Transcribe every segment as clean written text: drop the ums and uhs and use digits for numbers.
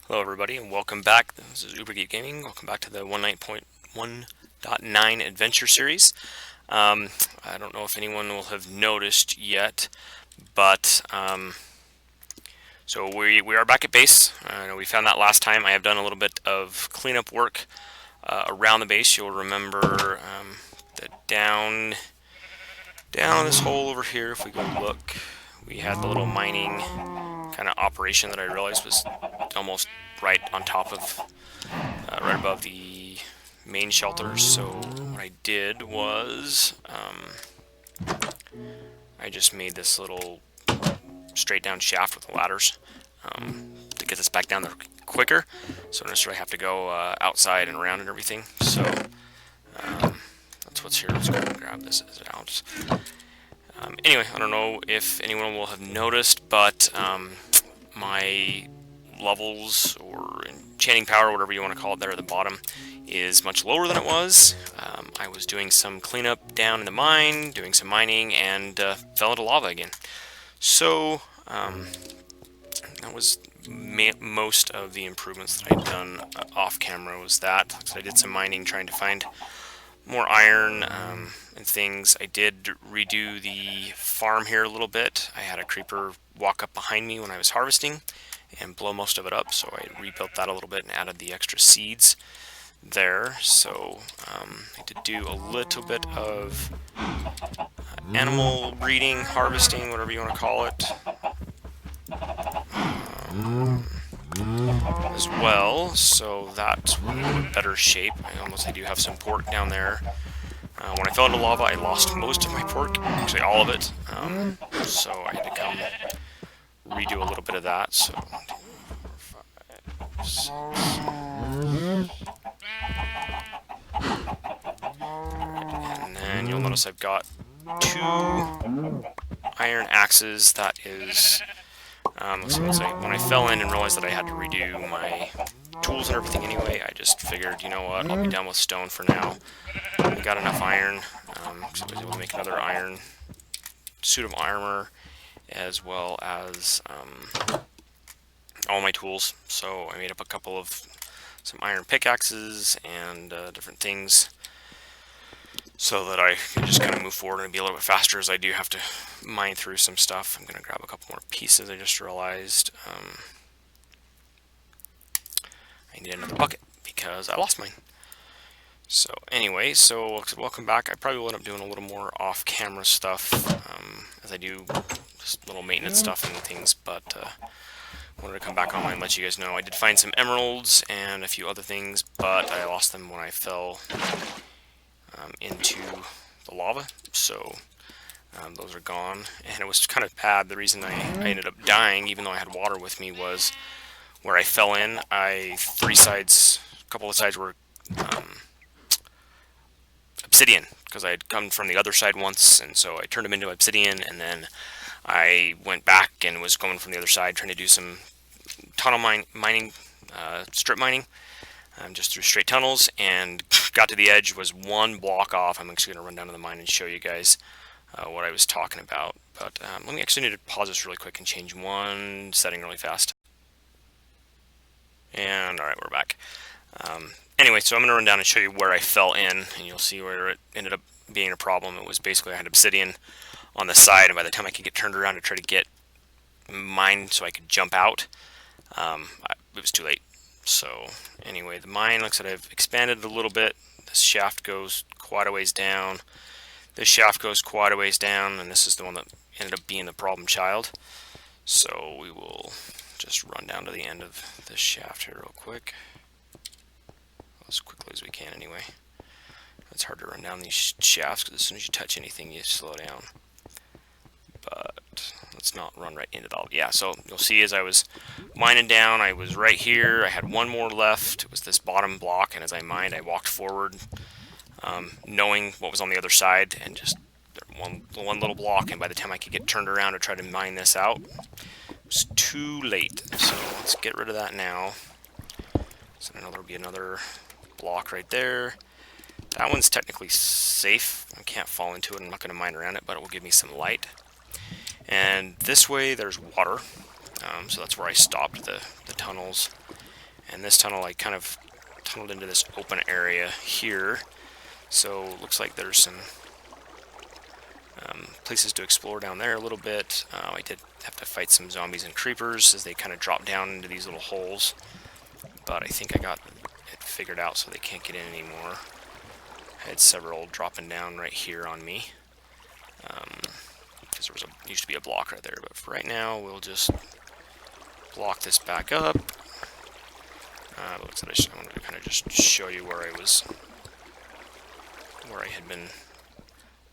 Hello everybody and welcome back. This is Uber Geek Gaming. Welcome back to the 1.9 Adventure Series. I don't know if anyone will have noticed yet, but so we are back at base. I know we found that last time. I have done a little bit of cleanup work around the base. You'll remember that down this hole over here, if we go look, we had the little mining kind of operation that I realized was almost right on top of, right above the main shelter. So what I did was, I just made this little straight down shaft with ladders to get this back down there quicker. So I don't necessarily have to go outside and around and everything. So that's what's here. Let's go and grab this out. Anyway, I don't know if anyone will have noticed, but my levels or enchanting power, whatever you want to call it, there at the bottom is much lower than it was. I was doing some cleanup down in the mine, doing some mining, and fell into lava again. So that was most of the improvements that I'd done off camera was that. So I did some mining trying to find more iron and things. I did redo the farm here a little bit. I had a creeper walk up behind me when I was harvesting and blow most of it up, so I rebuilt that a little bit and added the extra seeds there. So I did do a little bit of animal breeding, harvesting, whatever you want to call it, as well, so that's in better shape. I do have some pork down there. When I fell into lava, I lost most of my pork, actually all of it, so I had to come redo a little bit of that. So 4, 5, 6. And then you'll notice I've got 2 iron axes. That is, let's see, when I fell in and realized that I had to redo my tools and everything anyway, I just figured, you know what, I'll be done with stone for now. I got enough iron, so I was able to make another iron suit of armor, as well as all my tools. So I made up a couple of some iron pickaxes and different things, so that I can just kind of move forward and be a little bit faster, as I do have to mine through some stuff. I'm going to grab a couple more pieces. I just realized I need another bucket because I lost mine. So anyway, so welcome back. I probably will end up doing a little more off-camera stuff as I do just little maintenance stuff and things, but wanted to come back online and let you guys know. I did find some emeralds and a few other things, but I lost them when I fell into the lava, so those are gone. And it was kind of bad. The reason I ended up dying, even though I had water with me, was where I fell in. A couple of sides were obsidian, because I had come from the other side once, and so I turned them into obsidian, and then I went back and was going from the other side trying to do some tunnel mining, strip mining, just through straight tunnels, and got to the edge, was 1 block off. I'm actually going to run down to the mine and show you guys what I was talking about. But let me actually need to pause this really quick and change one setting really fast. And alright, we're back. Anyway, so I'm going to run down and show you where I fell in, and you'll see where it ended up being a problem. It was basically I had obsidian on the side, and by the time I could get turned around to try to get mine so I could jump out, it was too late. So anyway, the mine looks like I've expanded it a little bit. This shaft goes quite a ways down. This shaft goes quite a ways down, and this is the one that ended up being the problem child. So we will just run down to the end of this shaft here real quick. As quickly as we can anyway. It's hard to run down these shafts because as soon as you touch anything you slow down. But let's not run right into it all. Yeah, so you'll see as I was mining down, I was right here. I had one more left. It was this bottom block, and as I mined, I walked forward, knowing what was on the other side, and just one little block, and by the time I could get turned around to try to mine this out, it was too late. So let's get rid of that now. So I know there'll be another block right there. That one's technically safe. I can't fall into it. I'm not going to mine around it, but it will give me some light. And this way there's water, so that's where I stopped the tunnels. And this tunnel, I kind of tunneled into this open area here. So looks like there's some places to explore down there a little bit. I did have to fight some zombies and creepers as they kind of drop down into these little holes. But I think I got it figured out so they can't get in anymore. I had several dropping down right here on me. Because there was used to be a block right there. But for right now, we'll just block this back up. Looks like I wanted to kind of just show you where I had been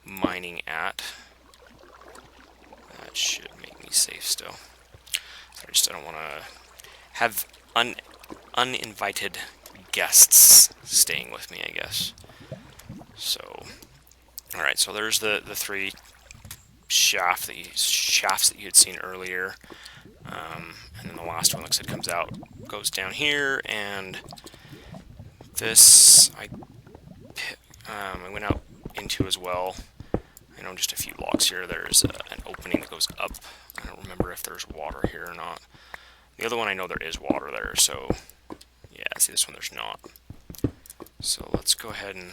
mining at. That should make me safe still. So I don't want to have uninvited guests staying with me, I guess. So, all right. So there's the three shafts that you had seen earlier, and then the last one looks like it comes out, goes down here, and this I went out into as well. I know just a few blocks here there's an opening that goes up. I don't remember if there's water here or not. The other one I know there is water there, so yeah, see this one there's not. So let's go ahead and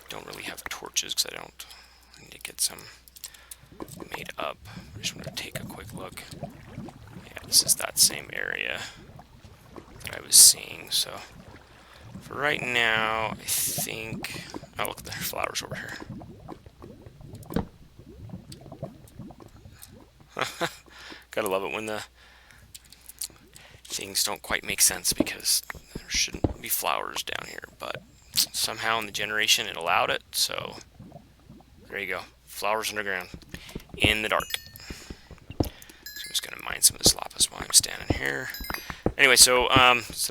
don't really have torches because I need to get some made up. I just want to take a quick look. Yeah, this is that same area that I was seeing, so for right now, I think... Oh, look, there's flowers over here. Gotta love it when the things don't quite make sense because there shouldn't be flowers down here, but somehow in the generation it allowed it, so there you go. Flowers underground in the dark. So I'm just gonna mine some of this lapis while I'm standing here. Anyway, so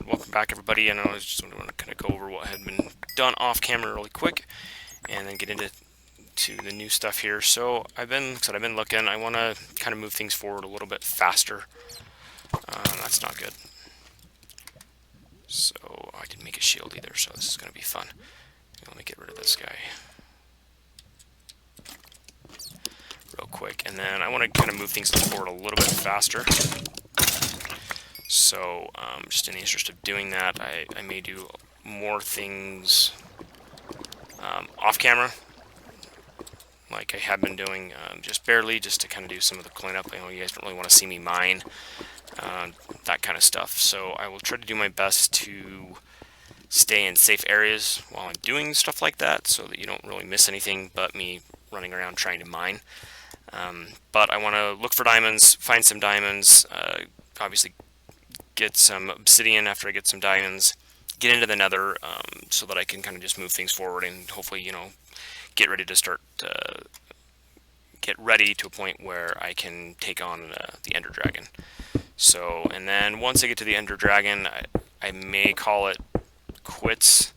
welcome back, everybody. I know I just want to kind of go over what had been done off camera really quick, and then get into the new stuff here. So I've been looking. I want to kind of move things forward a little bit faster. That's not good. So I didn't make a shield either, so this is going to be fun. Let me get rid of this guy real quick, and then I want to kind of move things forward a little bit faster. So, just in the interest of doing that, I may do more things off camera, like I have been doing, just barely, just to kind of do some of the cleanup. I know you guys don't really want to see me mine, that kind of stuff. So I will try to do my best to stay in safe areas while I'm doing stuff like that, so that you don't really miss anything but me running around trying to mine. But I want to look for diamonds, find some diamonds, obviously get some obsidian after I get some diamonds, get into the nether, so that I can kind of just move things forward and hopefully, you know, get ready to start, get ready to a point where I can take on the Ender Dragon. So, and then once I get to the Ender Dragon, I may call it quits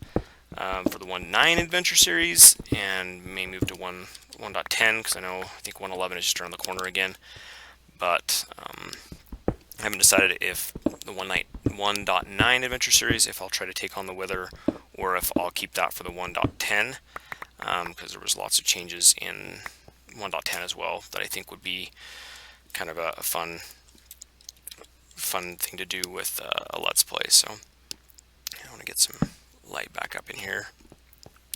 for the 1.9 adventure series, and may move to 1.10, because I think 1.11 is just around the corner again. But I haven't decided if the 1.9 adventure series, if I'll try to take on the Wither, or if I'll keep that for the 1.10, because there was lots of changes in 1.10 as well that I think would be kind of a fun thing to do with a Let's Play. So I want to get some light back up in here.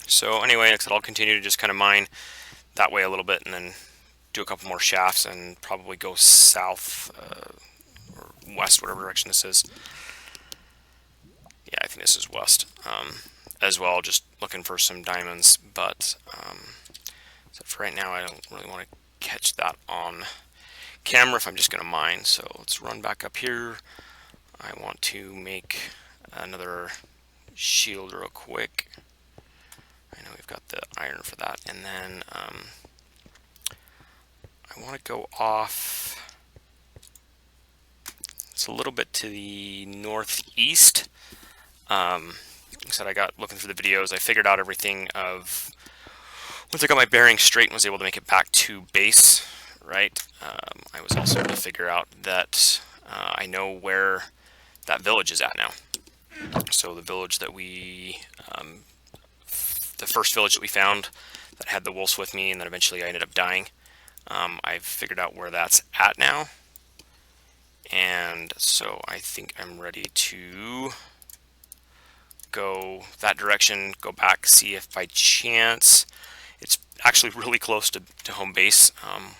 So anyway, like I said, I'll continue to just kind of mine that way a little bit, and then do a couple more shafts, and probably go south or west, whatever direction this is. Yeah, I think this is west as well, just looking for some diamonds. But so for right now, I don't really want to catch that on camera if I'm just going to mine. So let's run back up here. I want to make another shield real quick. I know we've got the iron for that. And then I want to go off. It's a little bit to the northeast. Like I said, I got looking through the videos. I figured out everything of once I got my bearings straight and was able to make it back to base. Right. I was also able to figure out that I know where that village is at now. So the village that the first village that we found that had the wolves with me, and then eventually I ended up dying. I've figured out where that's at now, And so I think I'm ready to go that direction, go back, see if by chance it's actually really close to home base.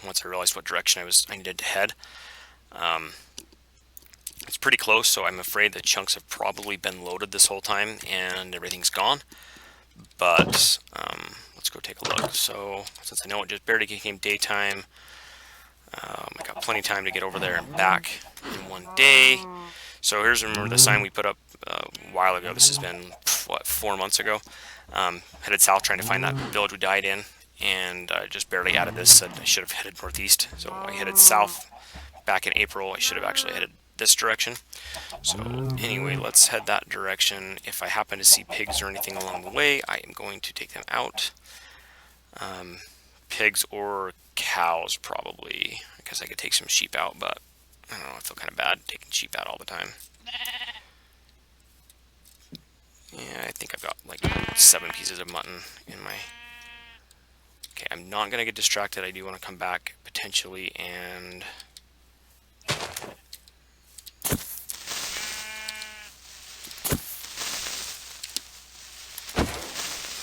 Once I realized what direction I needed to head. It's pretty close, so I'm afraid the chunks have probably been loaded this whole time and everything's gone. But let's go take a look. So since I know it just barely became daytime, I got plenty of time to get over there and back in one day. So here's, remember the sign we put up a while ago. This has been, what, 4 months ago. Headed south trying to find that village we died in, and I just barely added this. Said I should have headed northeast. So I headed south back in April. I should have actually headed this direction. So anyway, let's head that direction. If I happen to see pigs or anything along the way, I am going to take them out. Pigs or cows probably, because I could take some sheep out, but I don't know, I feel kind of bad taking sheep out all the time. Yeah, I think I've got like 7 pieces of mutton in my... Okay, I'm not going to get distracted. I do want to come back potentially and...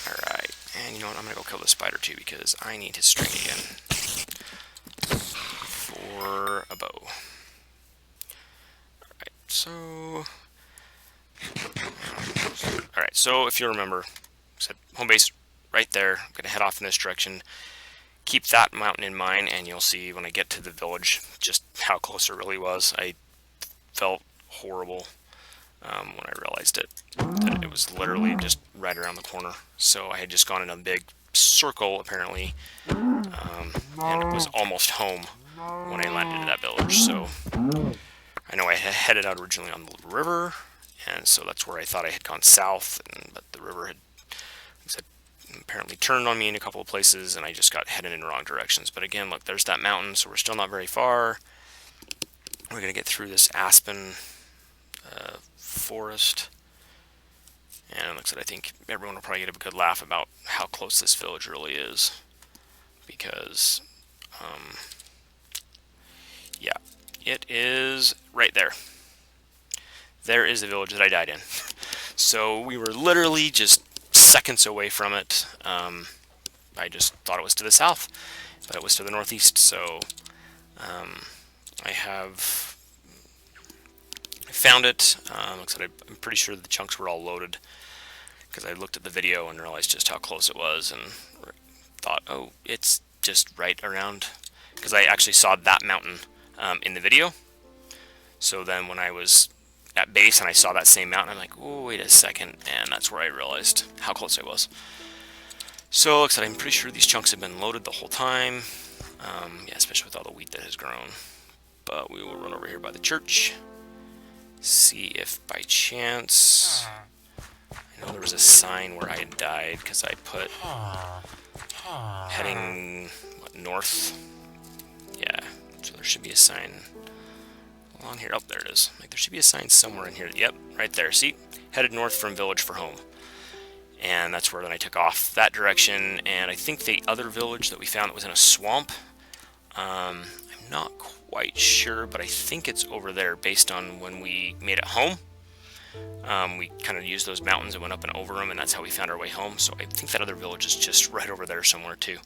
Alright, and you know what, I'm going to go kill the spider too because I need his string again for a bow. Alright, so... Alright, so if you remember, I said home base right there. I'm going to head off in this direction. Keep that mountain in mind, and you'll see when I get to the village just how close it really was. I felt horrible when I realized that it was literally just right around the corner. So I had just gone in a big circle, apparently, and it was almost home when I landed at that village. So I know I had headed out originally on the river, and so that's where I thought I had gone south, but the river had apparently turned on me in a couple of places, and I just got headed in the wrong directions. But again, look, there's that mountain, so we're still not very far. We're going to get through this aspen forest, and it looks like I think everyone will probably get a good laugh about how close this village really is, because, yeah, it is right there. There is the village that I died in. So we were literally just seconds away from it. I just thought it was to the south, but it was to the northeast. So I have found it. Looks like I'm pretty sure the chunks were all loaded because I looked at the video and realized just how close it was, and thought, oh, it's just right around, because I actually saw that mountain in the video. So then when I was at base and I saw that same mountain, I'm like, oh, wait a second, and that's where I realized how close I was. So, looks like I'm pretty sure these chunks have been loaded the whole time, yeah, especially with all the wheat that has grown. But we will run over here by the church, see if by chance, I know there was a sign where I had died, because I put heading, what, north? Yeah, so there should be a sign along here. Oh, there it is. Like, there should be a sign somewhere in here. Yep, right there. See? Headed north from village for home. And that's where then I took off that direction. And I think the other village that we found that was in a swamp, I'm not quite sure, but I think it's over there based on when we made it home. We kind of used those mountains and went up and over them, and that's how we found our way home. So I think that other village is just right over there somewhere too.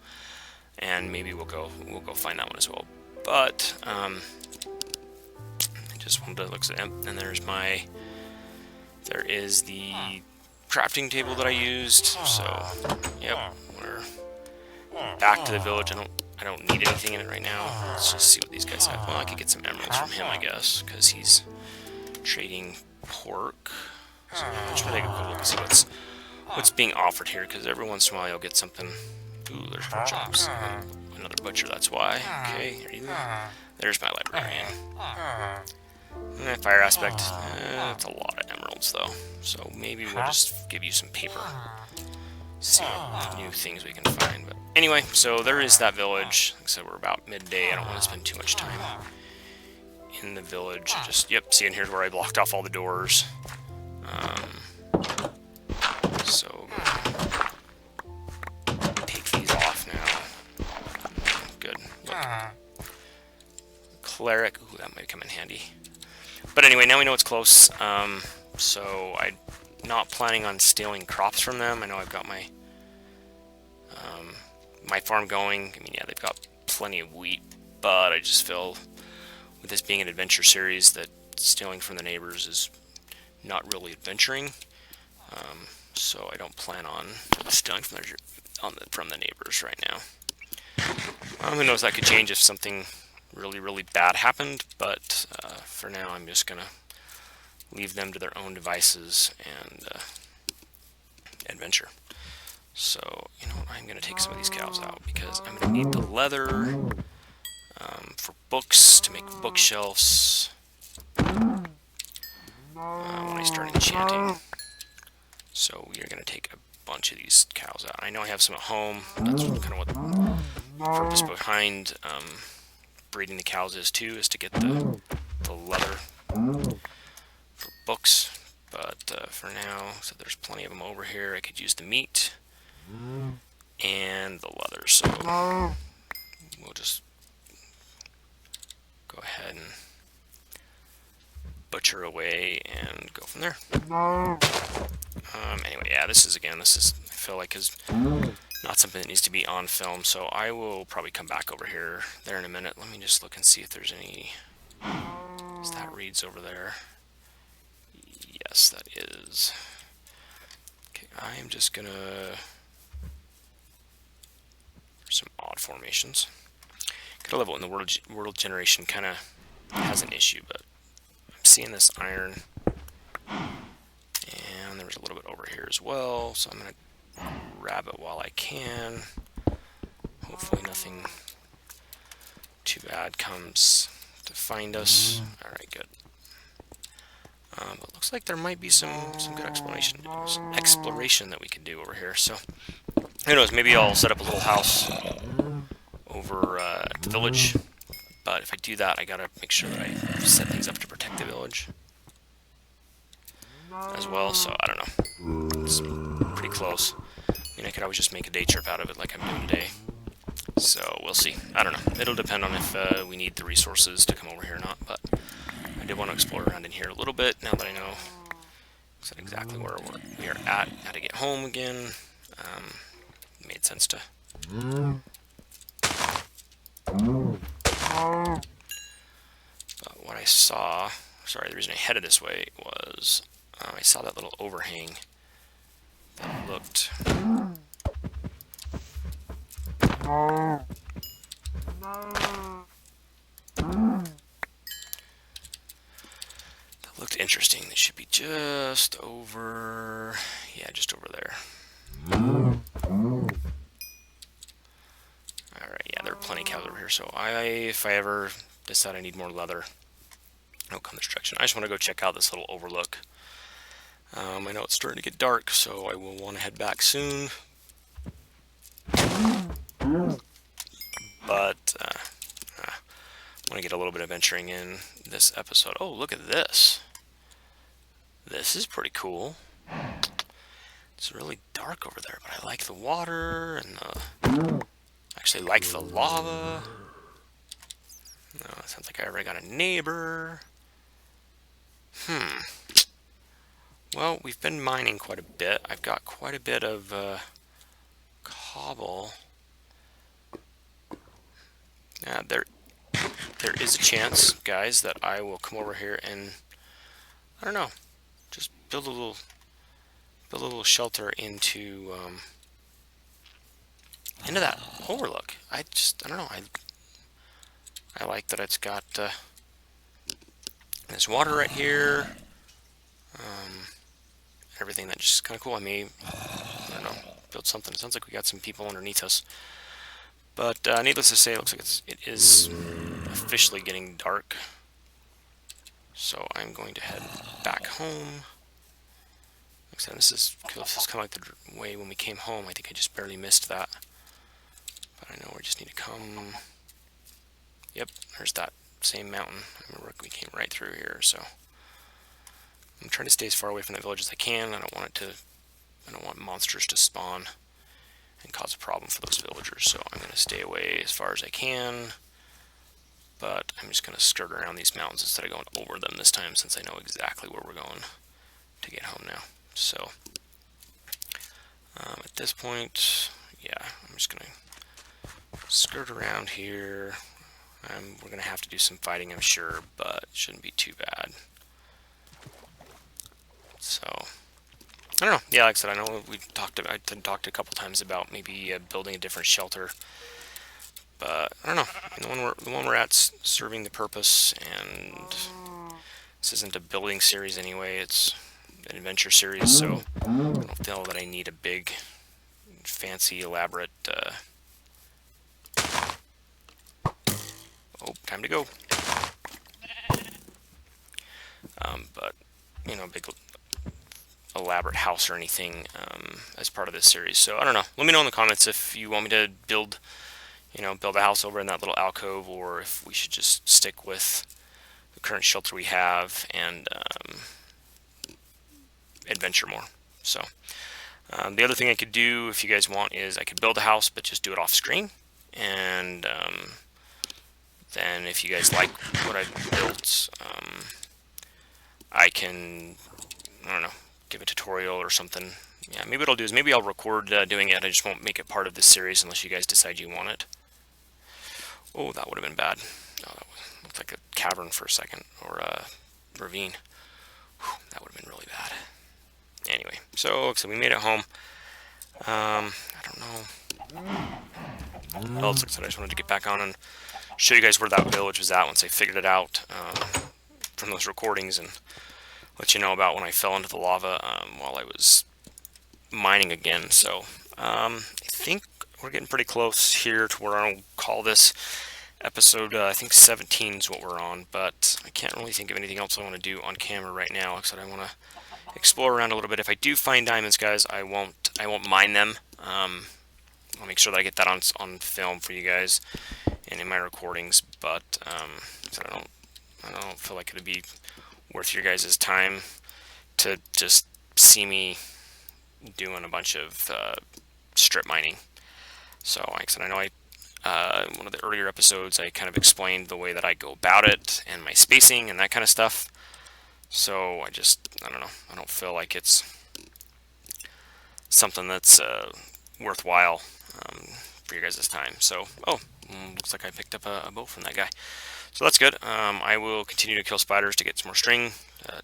And maybe we'll go find that one as well. But just wanted to look at it, and there is the crafting table that I used. So, yep, we're back to the village. I don't need anything in it right now. Let's just see what these guys have. Well, I could get some emeralds from him, I guess, because he's trading pork. So let's really take a quick look and see what's being offered here, because every once in a while you'll get something. Ooh, there's pork chops. Another butcher, that's why. Okay, here you go. There's my librarian. Fire aspect, it's a lot of emeralds though, so maybe we'll just give you some paper, see what new things we can find. But anyway, so there is that village. Like I said, we're about midday. I don't want to spend too much time in the village. Just, yep, see, and here's where I blocked off all the doors. So take these off now. Good. Look. Cleric, ooh, that might come in handy. But anyway, now we know it's close. So I'm not planning on stealing crops from them. I know I've got my farm going. I mean, yeah, they've got plenty of wheat, but I just feel with this being an adventure series that stealing from the neighbors is not really adventuring. So I don't plan on stealing from the neighbors right now. Who knows, that could change if something really, really bad happened, but for now I'm just going to leave them to their own devices and adventure. So, you know what, I'm going to take some of these cows out because I'm going to need the leather for books, to make bookshelves when I start enchanting. So we are going to take a bunch of these cows out. I know I have some at home. That's kind of what the purpose behind breeding the cows is too, is to get the leather for books. But for now, so there's plenty of them over here. I could use the meat and the leather. So we'll just go ahead and butcher away and go from there. Anyway, yeah, this is, I feel like is not something that needs to be on film, so I will probably come back over here there in a minute. Let me just look and see if there's any. Is that reeds over there? Yes, that is. Okay, I am just gonna some odd formations. Gotta love it when the world generation kind of has an issue, but I'm seeing this iron, and there was a little bit over here as well, so I'm gonna grab it while I can. Hopefully nothing too bad comes to find us. Alright, good. But it looks like there might be some good exploration that we could do over here. So, who knows, maybe I'll set up a little house over at the village. But if I do that, I gotta make sure that I set things up to protect the village as well. So, I don't know. It's pretty close. I mean, I could always just make a day trip out of it like I'm doing today. So, we'll see. I don't know. It'll depend on if we need the resources to come over here or not. But I did want to explore around in here a little bit now that I know exactly where we are at. How to get home again. Made sense to. But what I saw, sorry, the reason I headed this way was I saw that little overhang that looked. Looked interesting. They should be just over, yeah, just over there. Alright, yeah, there are plenty of cows over here, so if I ever decide I need more leather, I'll come this direction. I just want to go check out this little overlook. I know it's starting to get dark, so I will want to head back soon. But, I want to get a little bit of venturing in this episode. Oh, look at this. This is pretty cool. It's really dark over there, but I like the water and actually like the lava. No, it sounds like I already got a neighbor. Well, we've been mining quite a bit. I've got quite a bit of cobble. Yeah, there is a chance, guys, that I will come over here and, I don't know, just build a little shelter into that overlook. I don't know. I like that it's got this water right here. Everything that's just kind of cool. I don't know, build something. It sounds like we got some people underneath us. But needless to say, it looks like it is officially getting dark. So I'm going to head back home. Like I said, this is kind of like the way when we came home. I think I just barely missed that. But I know we just need to come. Yep, there's that same mountain. I remember we came right through here. So I'm trying to stay as far away from that village as I can. I don't want monsters to spawn and cause a problem for those villagers. So I'm going to stay away as far as I can. but I'm just going to skirt around these mountains instead of going over them this time, since I know exactly where we're going to get home now. So at this point, yeah, I'm just going to skirt around here. We're going to have to do some fighting, I'm sure, but it shouldn't be too bad. So, I don't know. Yeah, like I said, I know I talked a couple times about maybe building a different shelter, but I don't know. The one we're at's serving the purpose, and this isn't a building series anyway. It's an adventure series, so I don't feel that I need a big, fancy, elaborate. Oh, time to go. But you know, big elaborate house or anything as part of this series. So I don't know. Let me know in the comments if you want me to build a house over in that little alcove, or if we should just stick with the current shelter we have and adventure more. So the other thing I could do, if you guys want, is I could build a house, but just do it off screen. And then if you guys like what I've built, I can, I don't know, give a tutorial or something. Yeah, maybe what I'll do is maybe I'll record doing it. I just won't make it part of this series unless you guys decide you want it. Oh, that would have been bad. Oh, that looked like a cavern for a second, or a ravine. Whew, that would have been really bad. Anyway, so we made it home. I don't know. Well, like I said, I just wanted to get back on and show you guys where that village was at once I figured it out from those recordings, and let you know about when I fell into the lava while I was mining again. So I think we're getting pretty close here to where I'll call this episode, I think 17 is what we're on, but I can't really think of anything else I want to do on camera right now, except I want to explore around a little bit. If I do find diamonds, guys, I won't mine them. I'll make sure that I get that on film for you guys and in my recordings, but so I don't feel like it'd be worth your guys' time to just see me doing a bunch of strip mining. So like I said, I know one of the earlier episodes I kind of explained the way that I go about it and my spacing and that kind of stuff. So I don't know, I don't feel like it's something that's worthwhile for your guys' time. So, looks like I picked up a bow from that guy. So that's good. I will continue to kill spiders to get some more string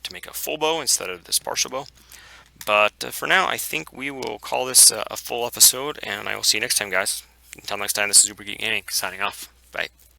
to make a full bow instead of this partial bow. But for now, I think we will call this a full episode, and I will see you next time, guys. Until next time, this is Uber Geek Gaming, signing off.